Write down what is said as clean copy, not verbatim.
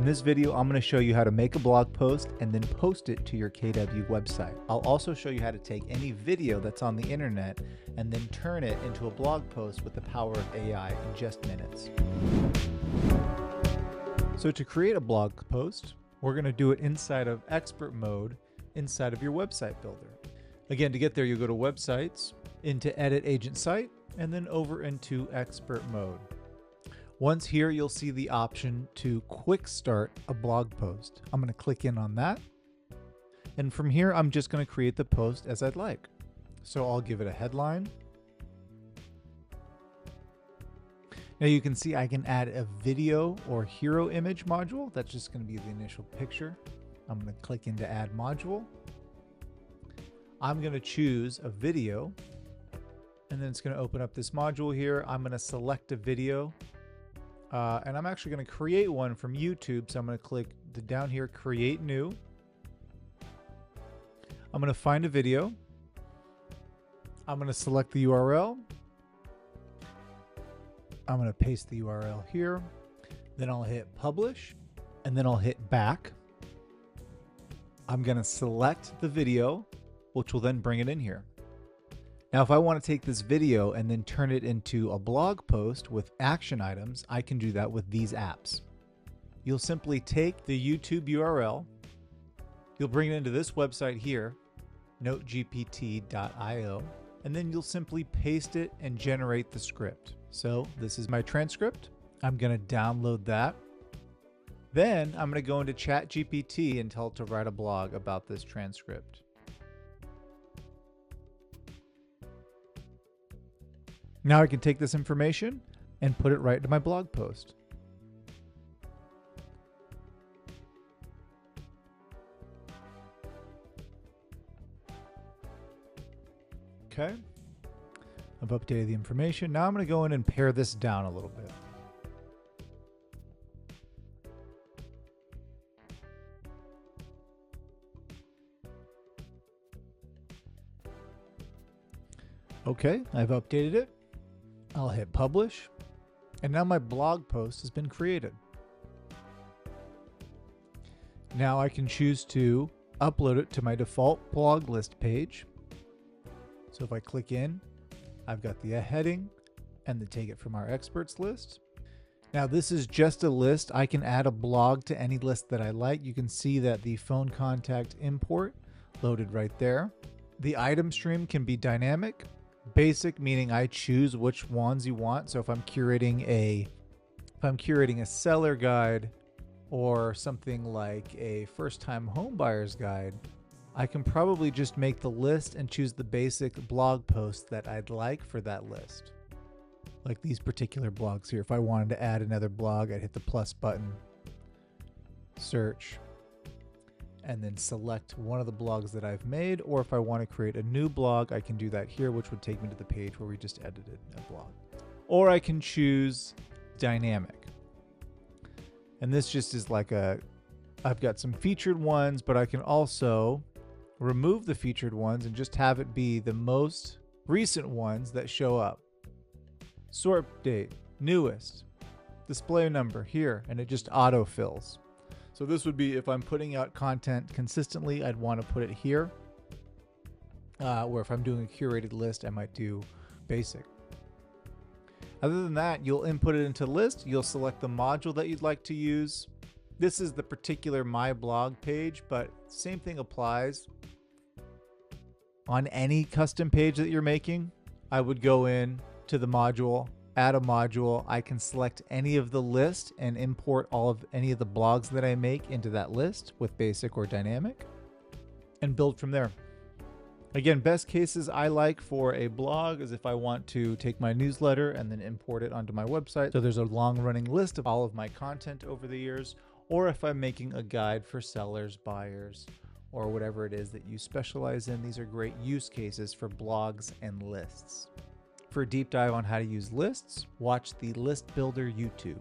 In this video, I'm going to show you how to make a blog post and then post it to your KW website. I'll also show you how to take any video that's on the internet and then turn it into a blog post with the power of AI in just minutes. So to create a blog post, we're going to do it inside of expert mode inside of your website builder. Again, to get there, you go to websites, into edit agent site, and then over into expert mode. Once here, you'll see the option to quick start a blog post. I'm going to click in on that. And from here, I'm just going to create the post as I'd like. So I'll give it a headline. Now you can see I can add a video or hero image module. That's just going to be the initial picture. I'm going to click into add module. I'm going to choose a video, and then it's going to open up this module here. I'm going to select a video. And I'm actually going to create one from YouTube. So I'm going to click down here, create new. I'm going to find a video. I'm going to select the URL. I'm going to paste the URL here. Then I'll hit publish, and then I'll hit back. I'm going to select the video, which will then bring it in here. Now, if I want to take this video and then turn it into a blog post with action items, I can do that with these apps. You'll simply take the YouTube URL, you'll bring it into this website here, notegpt.io, and then you'll simply paste it and generate the script. So this is my transcript. I'm going to download that. Then I'm going to go into ChatGPT and tell it to write a blog about this transcript. Now I can take this information and put it right into my blog post. Okay, I've updated the information. Now I'm going to go in and pare this down a little bit. Okay, I've updated it. I'll hit publish, and now my blog post has been created. Now I can choose to upload it to my default blog list page. So if I click in, I've got the heading and the take it from our experts list. Now this is just a list. I can add a blog to any list that I like. You can see that the phone contact import loaded right there. The item stream can be dynamic. Basic meaning I choose which ones you want. So if I'm curating a seller guide or something like a first-time home buyer's guide, I can probably just make the list and choose the basic blog post that I'd like for that list. Like these particular blogs here. If I wanted to add another blog, I'd hit the plus button, search, and then select one of the blogs that I've made. Or if I want to create a new blog, I can do that here, which would take me to the page where we just edited a blog. Or I can choose dynamic. And this just is like I've got some featured ones, but I can also remove the featured ones and just have it be the most recent ones that show up. Sort date, newest, display number here, and it just auto-fills. So this would be if I'm putting out content consistently, I'd want to put it here. Or if I'm doing a curated list, I might do basic. Other than that, you'll input it into list. You'll select the module that you'd like to use. This is the particular My Blog page, but same thing applies. On any custom page that you're making, I would go in to the module, add a module. I can select any of the list and import any of the blogs that I make into that list with basic or dynamic and build from there. Again, best cases I like for a blog is if I want to take my newsletter and then import it onto my website. So there's a long running list of all of my content over the years, or if I'm making a guide for sellers, buyers, or whatever it is that you specialize in. These are great use cases for blogs and lists. For a deep dive on how to use lists, watch the List Builder YouTube.